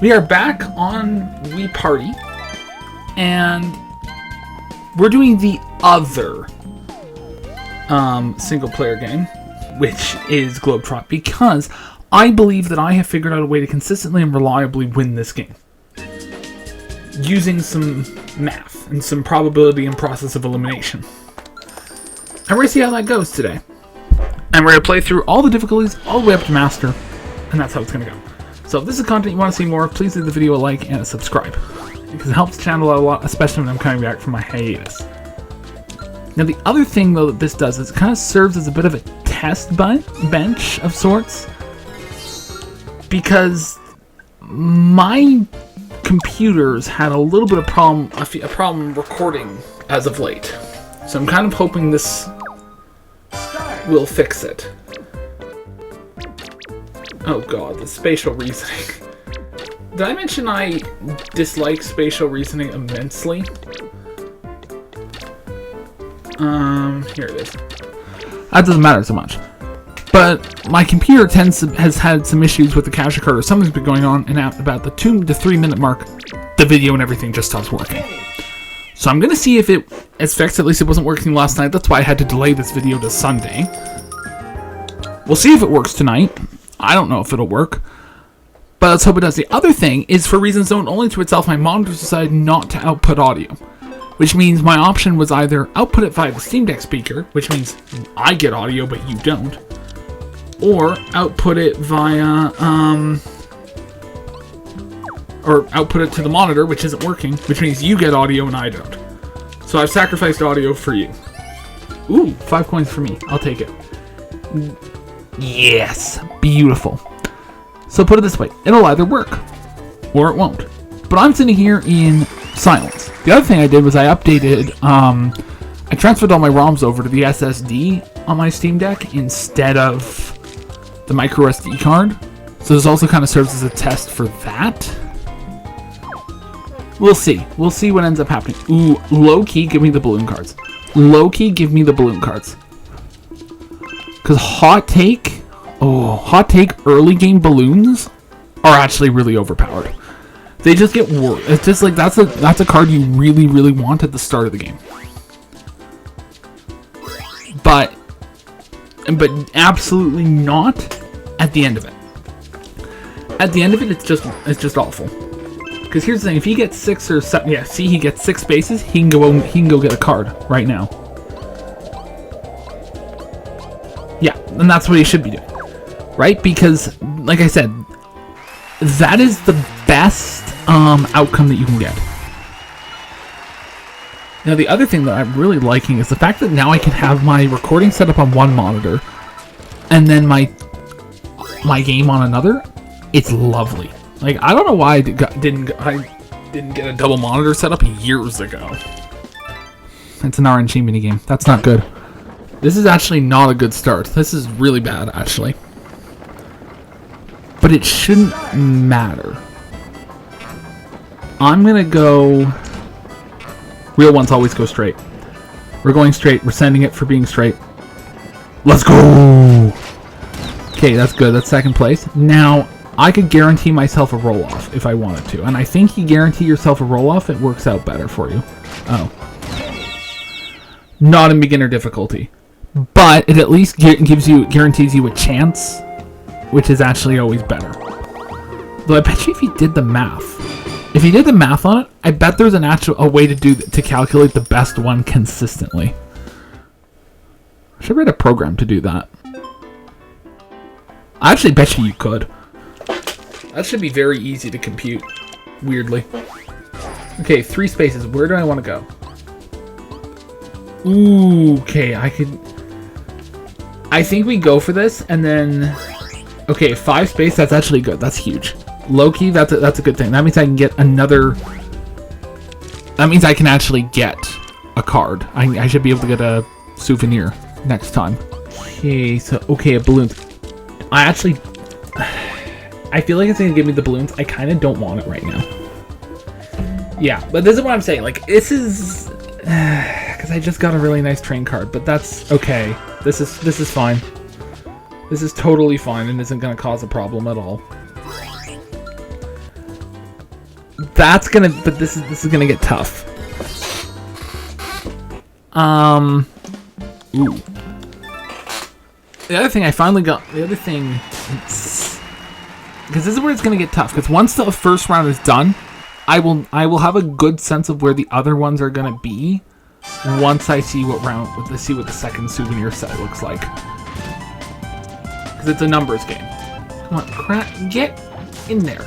We are back on Wii Party, and we're doing the other single-player game, which is Globetrot, because I believe that I have figured out a way to consistently and reliably win this game. Using some math and some probability and process of elimination. And we're going to see how that goes today. And we're going to play through all the difficulties all the way up to Master, and that's how it's going to go. So if this is content you want to see more, please leave the video a like and a subscribe, because it helps the channel out a lot, especially when I'm coming back from my hiatus. Now the other thing though that this does is it kind of serves as a bit of a test bench of sorts, because my computers had a little bit of a problem recording as of late. So I'm kind of hoping this will fix it. Oh god, the spatial reasoning. Did I mention I dislike spatial reasoning immensely? Here it is. That doesn't matter so much. But my computer has had some issues with the capture card, or something's been going on, and at about the 2 to 3 minute mark, the video and everything just stops working. So I'm gonna see if it's fixed. At least it wasn't working last night. That's why I had to delay this video to Sunday. We'll see if it works tonight. I don't know if it'll work, but let's hope it does. The other thing is, for reasons known only to itself, my monitors decided not to output audio, which means my option was either output it via the Steam Deck speaker, which means I get audio but you don't, or output it via, or output it to the monitor, which isn't working, which means you get audio and I don't. So I've sacrificed audio for you. Ooh, 5 coins for me. I'll take it. Yes, beautiful. So put it this way, it'll either work, or it won't. But I'm sitting here in silence. The other thing I did was I updated, I transferred all my ROMs over to the SSD on my Steam Deck instead of the micro SD card. So this also kind of serves as a test for that. We'll see. We'll see what ends up happening. Ooh, low-key, give me the balloon cards. Low-key, give me the balloon cards. Because hot take early game balloons are actually really overpowered. They just get worse. It's just like that's a card you really, really want at the start of the game. But absolutely not at the end of it. At the end of it, it's just awful. Because here's the thing: if he gets 6 or 7, yeah, see, he gets 6 spaces. He can go get a card right now. Yeah, and that's what he should be doing, right? Because, like I said, that is the best outcome that you can get. Now, the other thing that I'm really liking is the fact that now I can have my recording set up on one monitor, and then my game on another. It's lovely. Like, I don't know why I didn't get a double monitor set up years ago. It's an RNG minigame. That's not good. This is actually not a good start. This is really bad, actually. But it shouldn't matter. I'm gonna go... Real ones always go straight. We're going straight. We're sending it for being straight. Let's go! Okay, that's good. That's second place. Now, I could guarantee myself a roll-off if I wanted to. And I think you guarantee yourself a roll-off, it works out better for you. Oh. Not in beginner difficulty. But it at least guarantees you a chance, which is actually always better. Though I bet you if you did the math on it, I bet there's a way to calculate the best one consistently. I should write a program to do that. I actually bet you could. That should be very easy to compute, weirdly. Okay, 3 spaces. Where do I want to go? Ooh, okay, I think we go for this, and then... Okay, 5 space, that's actually good. That's huge. Low-key, that's a good thing. That means I can get another... That means I can actually get a card. I should be able to get a souvenir next time. Okay, so... Okay, a balloon. I actually... I feel like it's going to give me the balloons. I kind of don't want it right now. Yeah, but this is what I'm saying. Like, this is... Because I just got a really nice train card, but that's okay. This is fine. This is totally fine and isn't going to cause a problem at all. That's gonna, but this is gonna get tough. Ooh. The other thing I finally got, because this is where it's gonna get tough. Because once the first round is done, I will have a good sense of where the other ones are gonna be. Once I see what the second souvenir set looks like. Because it's a numbers game. Come on, get in there.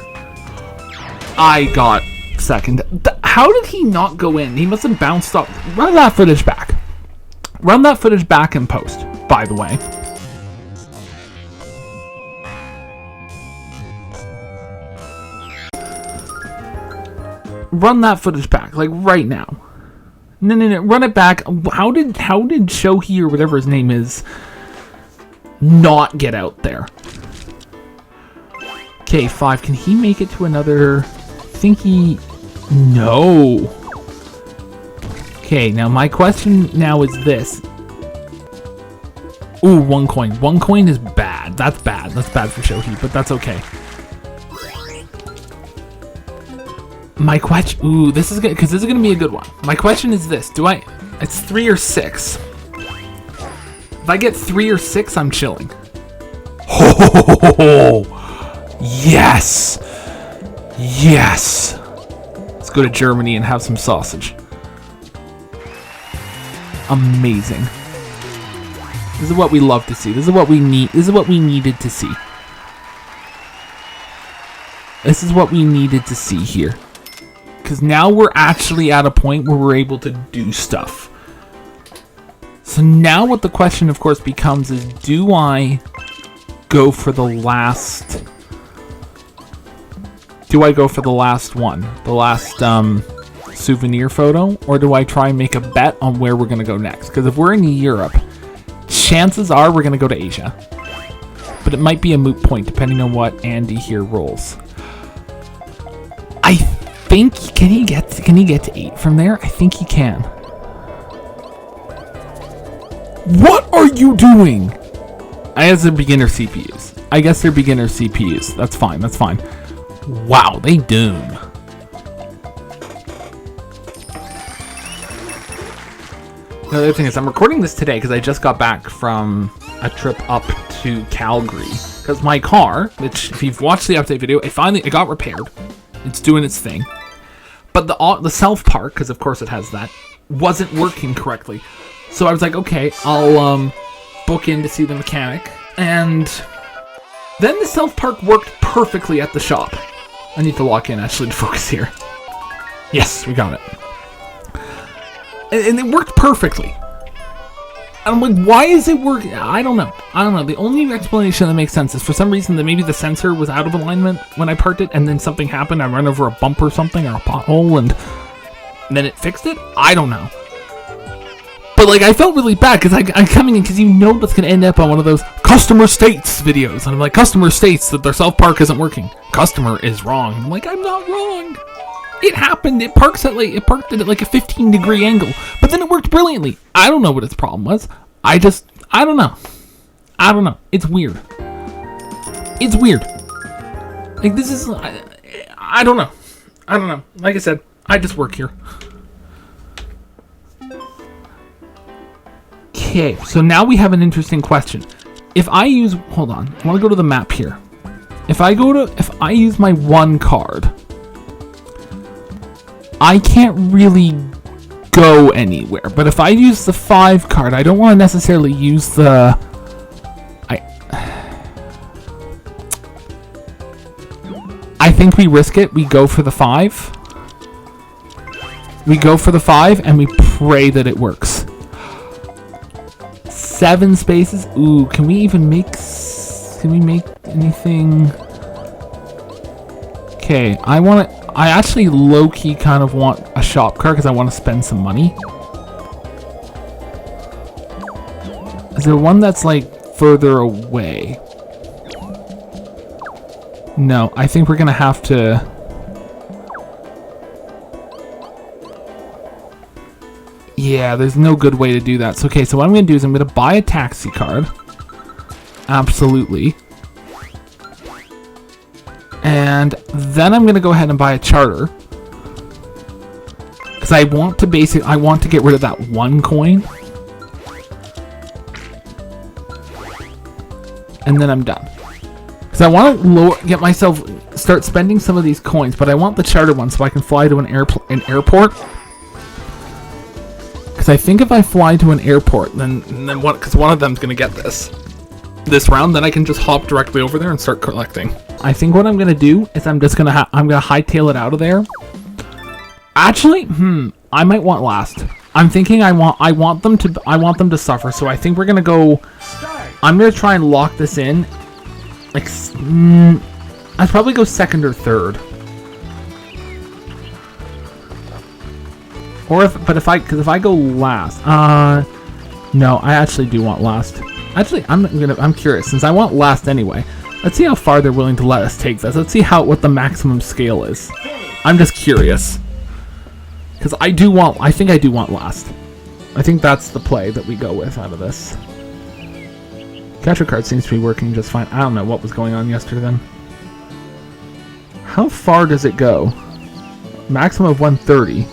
I got second. How did he not go in? He must have bounced up. Run that footage back. Run that footage back in post, by the way. Run that footage back, like right now. No, run it back. How did Shohei or whatever his name is not get out there? Okay, 5. Can he make it to another? No. Okay, now my question now is this. Ooh, 1 coin. 1 coin is bad. That's bad. That's bad for Shohei, but that's okay. My question. Ooh, this is good because this is gonna be a good one. My question is this: It's 3 or 6. If I get 3 or 6, I'm chilling. Oh, yes, yes. Let's go to Germany and have some sausage. Amazing. This is what we love to see. This is what we need. This is what we needed to see. This is what we needed to see here. Because now we're actually at a point where we're able to do stuff. So now what the question, of course, becomes is, do I go for the last... Do I go for the last one? The last souvenir photo? Or do I try and make a bet on where we're going to go next? Because if we're in Europe, chances are we're going to go to Asia. But it might be a moot point depending on what Andy here rolls. I think, can he get to 8 from there? I think he can. What are you doing? I guess they're beginner CPUs. That's fine. That's fine. Wow, they doom. The other thing is, I'm recording this today because I just got back from a trip up to Calgary. Because my car, which if you've watched the update video, it got repaired. It's doing its thing. But the self-park, because of course it has that, wasn't working correctly. So I was like, okay, I'll book in to see the mechanic. And then the self-park worked perfectly at the shop. I need to lock in actually to focus here. Yes, we got it. And it worked perfectly. And I'm like, why is it working? I don't know. The only explanation that makes sense is for some reason that maybe the sensor was out of alignment when I parked it, and then something happened. I ran over a bump or something, or a pothole, and then it fixed it? I don't know. But like, I felt really bad because I'm coming in because you know that's going to end up on one of those customer states videos. And I'm like, customer states that their self-park isn't working. Customer is wrong. I'm like, I'm not wrong. It happened. It parked at like a 15-degree angle, but then it worked brilliantly. I don't know what its problem was. I don't know. It's weird. Like, this is, I don't know. Like I said, I just work here. Okay, so now we have an interesting question. If I use, hold on, I want to go to the map here. If I use my 1 card, I can't really go anywhere. But if I use the 5 card, I don't want to necessarily use the... I think we risk it. We go for the 5. We go for the 5 and we pray that it works. 7 spaces. Ooh, can we make anything? Okay, I actually low-key kind of want a shop card because I want to spend some money. Is there one that's like further away? No, I think we're gonna have to... Yeah, there's no good way to do that. So, okay, so what I'm gonna do is I'm gonna buy a taxi card. Absolutely. And then I'm going to go ahead and buy a charter. Because I want to get rid of that 1 coin. And then I'm done. Because I want to start spending some of these coins, but I want the charter one so I can fly to an airport. Because I think if I fly to an airport, then what? Because one of them's going to get this round, then I can just hop directly over there and start collecting. I think what I'm gonna do is I'm gonna hightail it out of there. Actually, I might want last. I'm thinking I want them to suffer. So I think we're gonna go. I'm gonna try and lock this in. Like, I'd probably go second or third. But if I go last, no, I actually do want last. Actually, I'm curious, since I want last anyway. Let's see how far they're willing to let us take this. Let's see what the maximum scale is. I'm just curious. Because I think I do want last. I think that's the play that we go with out of this. Capture card seems to be working just fine. I don't know what was going on yesterday then. How far does it go? Maximum of 130.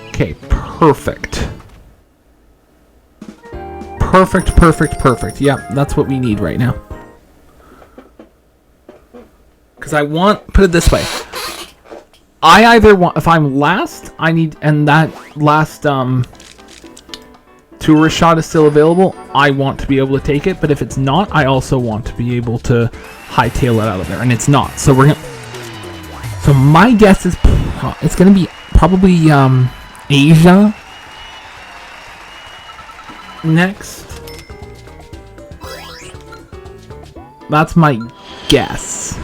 Okay, perfect. Perfect. Yep, that's what we need right now. Because put it this way. I either want, if I'm last, and that last tourist shot is still available, I want to be able to take it. But if it's not, I also want to be able to hightail it out of there. And it's not. So so my guess is it's going to be probably Asia next. That's my guess.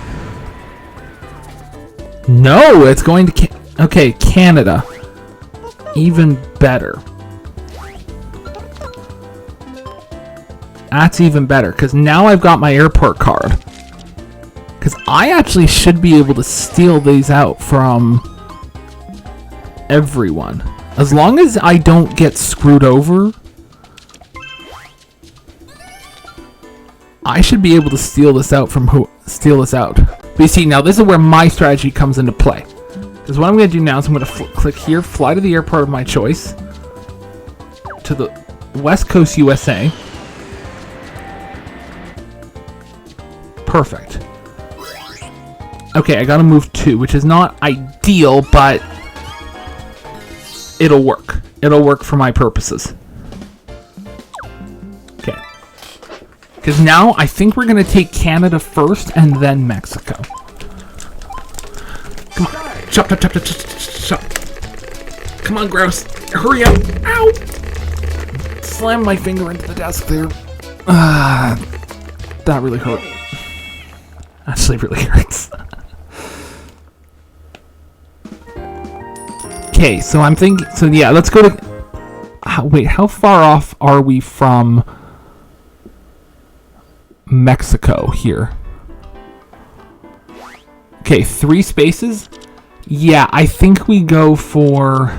No, it's going to okay, Canada. Even better. That's even better, because now I've got my airport card. Because I actually should be able to steal these out from everyone. As long as I don't get screwed over, I should be able to steal this out. But you see, now this is where my strategy comes into play. Because what I'm going to do now is I'm going to click here, fly to the airport of my choice, to the West Coast, USA. Perfect. Okay, I got to move 2, which is not ideal, but it'll work. It'll work for my purposes. Okay. Because now I think we're going to take Canada first and then Mexico. Come on. Chop. Come on, Grouse. Hurry up. Ow! Slam my finger into the desk there. That really hurt. Actually really hurts. Okay, so I'm thinking... So yeah, let's go to... Wait, how far off are we from Mexico here? Okay, 3 spaces? Yeah, I think we go for...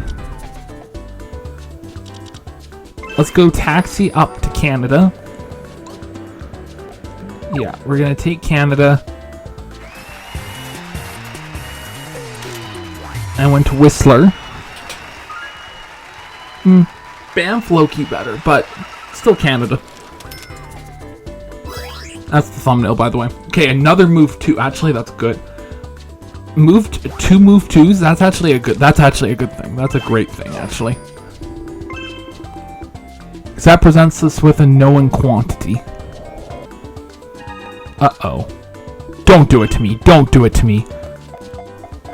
Let's go taxi up to Canada. Yeah, we're going to take Canada. I went to Whistler. Banff low-key better, but still Canada. That's the thumbnail, by the way. Okay, another move 2. Actually, that's good. Move 2s. That's actually a good thing. That's a great thing, actually. Because that presents us with a known quantity. Uh-oh. Don't do it to me. Don't do it to me.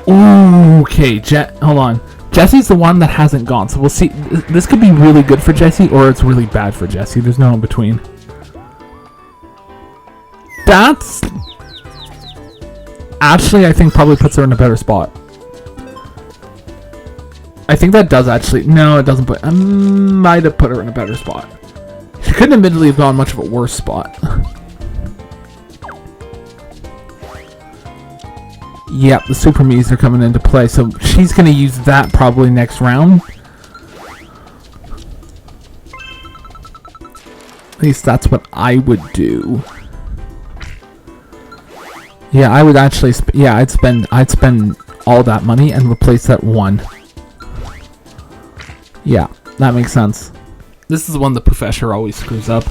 Ooh, okay, hold on. Jesse's the one that hasn't gone, so we'll see. This could be really good for Jesse, or it's really bad for Jesse. There's no in between. That's... Actually, I think probably puts her in a better spot. I think that does actually... No, it doesn't put... I might have put her in a better spot. She couldn't admittedly have gone much of a worse spot. Yep, the Super Me's are coming into play, so she's going to use that probably next round. At least that's what I would do. Yeah, I would actually. I'd spend all that money and replace that one. Yeah, that makes sense. This is the one the professor always screws up.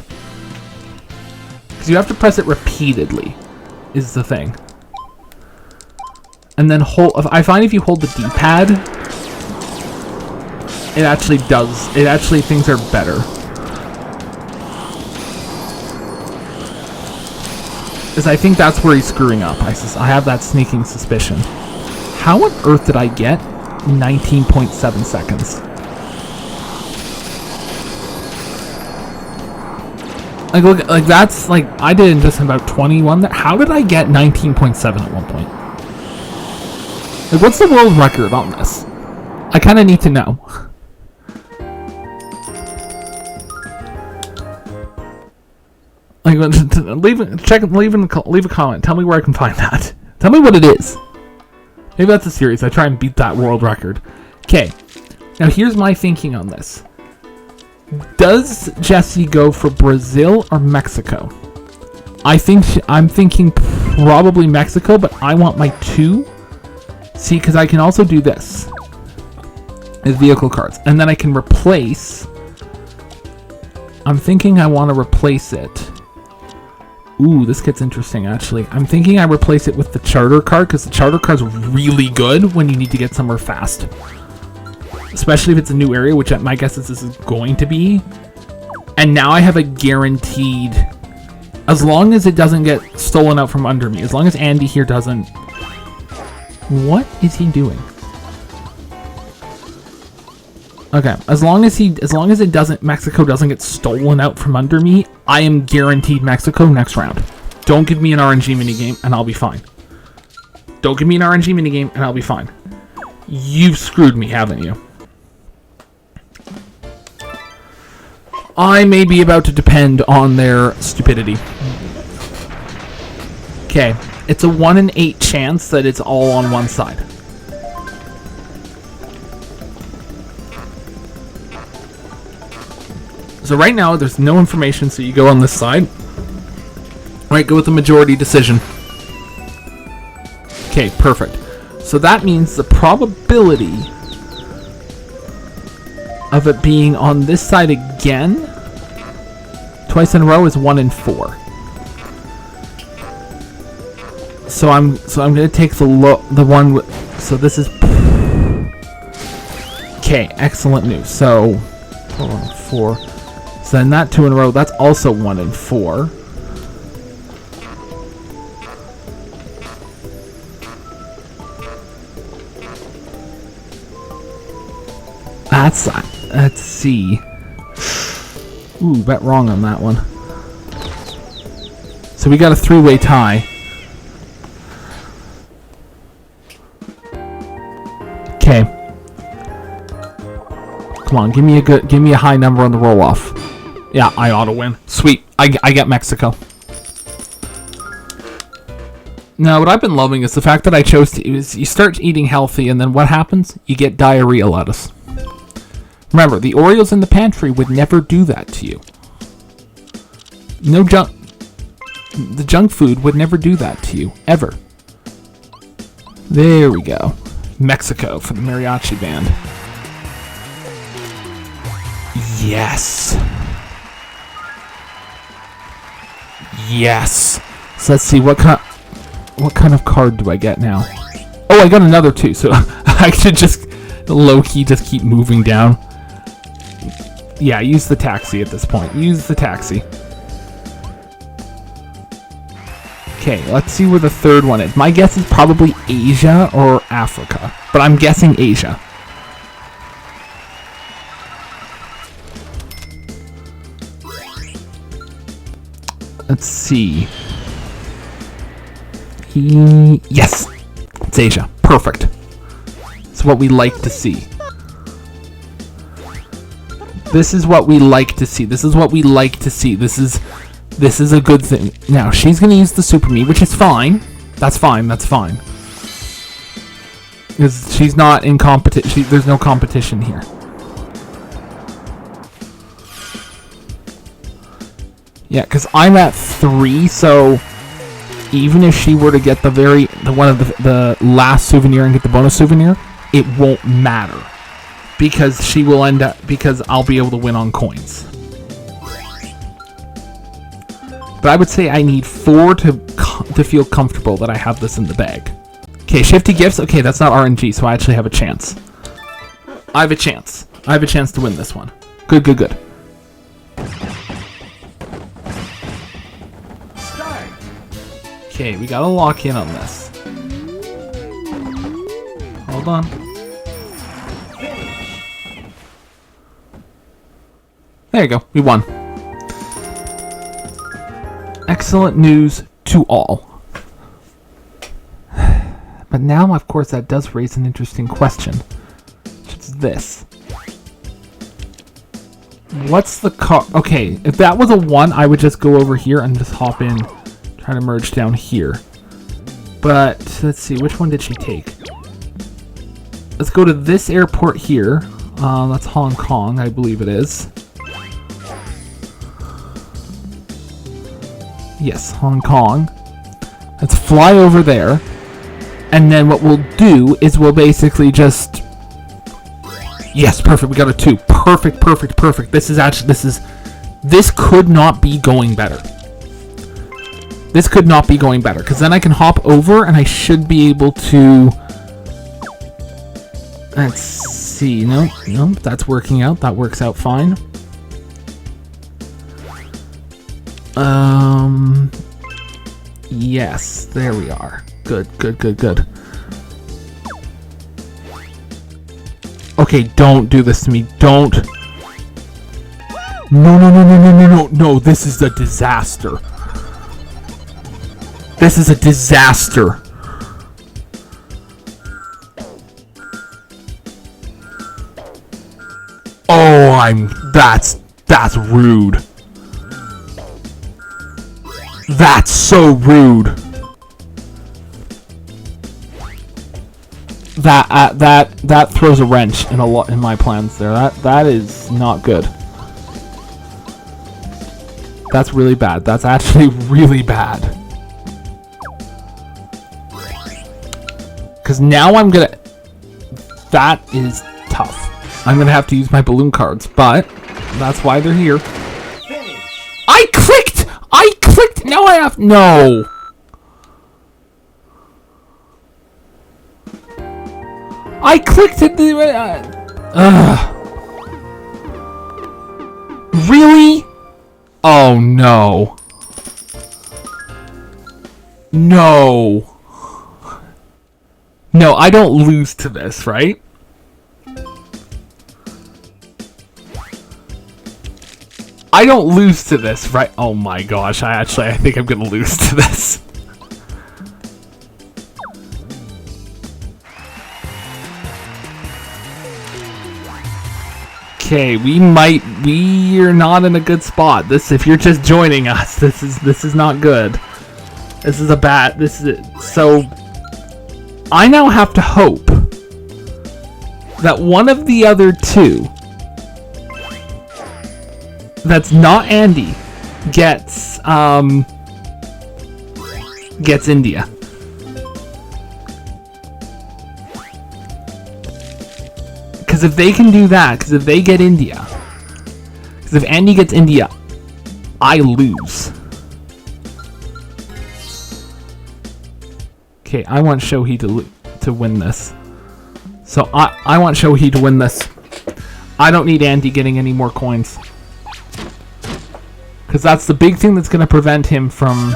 Because you have to press it repeatedly, is the thing. And then hold. I find if you hold the D-pad, it actually does. It actually things are better. Because I think that's where he's screwing up. I have that sneaking suspicion. How on earth did I get 19.7 seconds? Like, look, like that's like I did in just about 21. How did I get 19.7 at one point? Like, what's the world record on this? I kind of need to know. Like, leave a comment. Tell me where I can find that. Tell me what it is. Maybe that's a series. I try and beat that world record. Okay. Now here's my thinking on this. Does Jessie go for Brazil or Mexico? I'm thinking probably Mexico, but I want my 2. See, because I can also do this as vehicle cards, and then I can replace. I'm thinking I want to replace it. Ooh, this gets interesting, actually. I'm thinking I replace it with the charter card, because the charter card's really good when you need to get somewhere fast. Especially if it's a new area, which my guess is this is going to be. And now I have a guaranteed... As long as it doesn't get stolen out from under me. As long as Andy here doesn't... What is he doing? Okay, as long as it doesn't, Mexico doesn't get stolen out from under me, I am guaranteed Mexico next round. Don't give me an RNG minigame and I'll be fine. Don't give me an RNG minigame and I'll be fine. You've screwed me, haven't you? I may be about to depend on their stupidity. Okay, it's a 1 in 8 chance that it's all on one side. So right now, there's no information, so you go on this side. Alright, go with the majority decision. Okay, perfect. So that means the probability of it being on this side again, twice in a row, is 1 in 4. So I'm gonna take the one with, so this is, okay, excellent news. So 4. So then that 2 in a row, that's also 1 in 4. Let's see. Ooh, bet wrong on that one. So we got a 3-way tie. Okay. Come on, give me a high number on the roll off. Yeah, I ought to win. Sweet. I get Mexico. Now, what I've been loving is the fact that I chose to... you start eating healthy, and then what happens? You get diarrhea lettuce. Remember, the Oreos in the pantry would never do that to you. No junk... The junk food would never do that to you. Ever. There we go. Mexico for the mariachi band. Yes. Yes. So let's see, what kind of card do I get now? Oh, I got another 2, so I should just low-key just keep moving down. Yeah, use the taxi at this point. Use the taxi. Okay, let's see where the third one is. My guess is probably Asia or Africa, but I'm guessing Asia. Let's see. Yes! It's Asia. Perfect. It's what we like to see. This is what we like to see. This is what we like to see. This is a good thing. Now, she's going to use the Super Me, which is fine. That's fine. That's fine. Because she's not in competition. There's no competition here. Yeah, because I'm at 3, so even if she were to get the one of the last souvenir and get the bonus souvenir, it won't matter because she will end up because I'll be able to win on coins. But I would say I need 4 to feel comfortable that I have this in the bag. Okay, shifty gifts. Okay, that's not RNG, so I actually have a chance. I have a chance. I have a chance to win this one. Good, good, good. Okay, we gotta lock in on this. Hold on. There you go, we won. Excellent news to all. But now, of course, that does raise an interesting question. Which is this. What's the car? Okay, if that was a 1, I would just go over here and just hop in. Try to merge down here. But, let's see, which one did she take? Let's go to this airport here. That's Hong Kong, I believe it is. Yes, Hong Kong. Let's fly over there. And then what we'll do is we'll basically just... Yes, perfect, we got a 2. Perfect, perfect, perfect. This could not be going better. This could not be going better, because then I can hop over and I should be able to... Let's see, no, that's working out. That works out fine. Yes, there we are. Good, good, good, good. Okay, don't do this to me. Don't. No, no, no, no, no, no, no, no. This is a disaster. This is a disaster. Oh, that's rude. That's so rude. That throws a wrench in my plans there. That is not good. That's really bad. That's actually really bad. Because now I'm gonna... That is tough. I'm gonna have to use my balloon cards, but that's why they're here. I clicked! Now I have... No! I clicked at the... Really? Oh, no. No. No, I don't lose to this, right? I don't lose to this, right? Oh my gosh, I think I'm gonna lose to this. Okay, we're not in a good spot. If you're just joining us, this is not good. So I now have to hope that one of the other two that's not Andy gets India. Because if they can do that, because if they get India, because if Andy gets India, I lose. Okay, I want Shohei to win this. So I want Shohei to win this. I don't need Andy getting any more coins. Because that's the big thing that's going to prevent him from...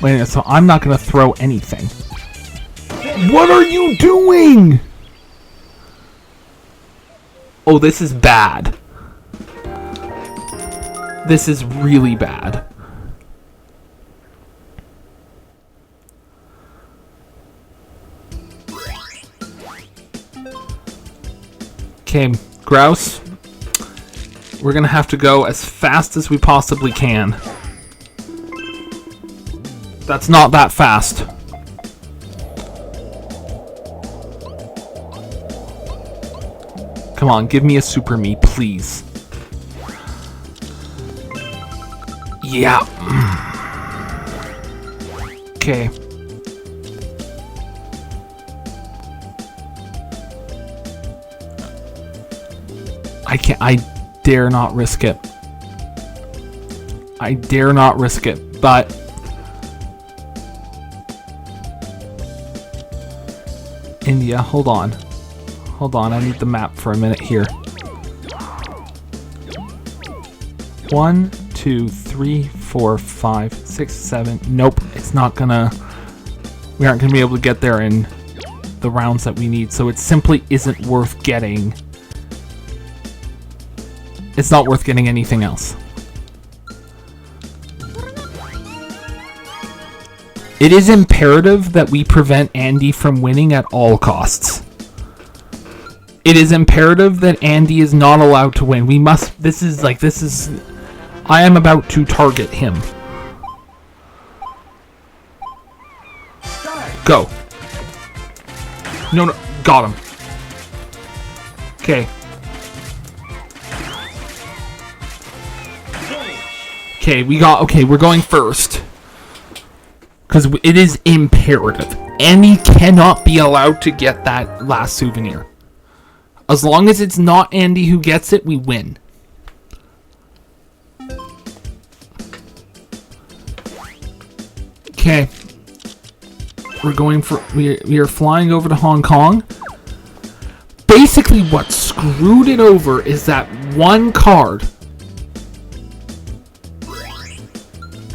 Wait, so I'm not going to throw anything. What are you doing? Oh, this is bad. This is really bad. Okay, Grouse. We're gonna have to go as fast as we possibly can. That's not that fast. Come on, give me a super me, please. Yeah. Okay. I dare not risk it. I dare not risk it, but India, hold on. Hold on, I need the map for a minute here. 1, 2, 3, 4, 5, 6, 7. Nope, it's not gonna... We aren't gonna be able to get there in the rounds that we need, so it simply isn't worth getting... It's not worth getting anything else. It is imperative that we prevent Andy from winning at all costs. It is imperative that Andy is not allowed to win. We must... I am about to target him. Go. No, got him. Okay. Okay, we're going first. Because it is imperative. Andy cannot be allowed to get that last souvenir. As long as it's not Andy who gets it, we win. Okay. We are flying over to Hong Kong. Basically what screwed it over is that one card.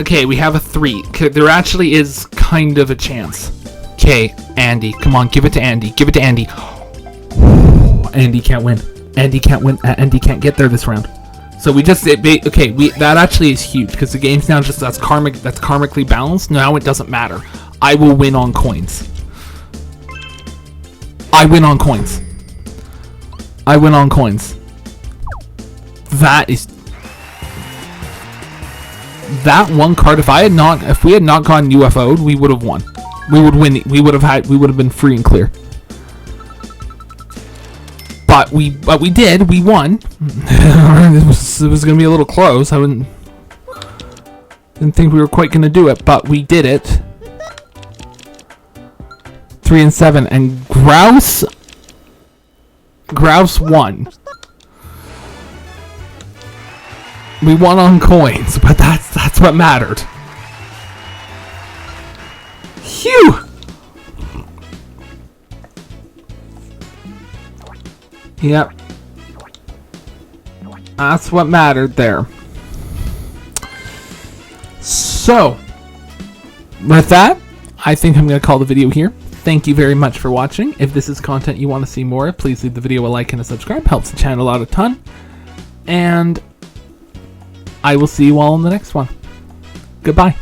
Okay, we have a 3. Okay, there actually is kind of a chance. Okay, Andy, come on, give it to Andy. Give it to Andy. Andy can't win. Andy can't win. Andy can't get there this round. So we just that actually is huge because the game's now just that's karmically balanced. Now it doesn't matter. I will win on coins. I win on coins. I win on coins. That one card, if we had not gotten UFO'd, we would have won. We would win. We would have been free and clear. But we did. We won. It was going to be a little close. Didn't think we were quite going to do it, but we did it. 3 and 7, and Grouse won. We won on coins, but that's what mattered. Phew! Yep. That's what mattered there. So, with that, I think I'm going to call the video here. Thank you very much for watching. If this is content you want to see more, please leave the video a like and a subscribe. Helps the channel out a ton. And I will see you all in the next one. Goodbye.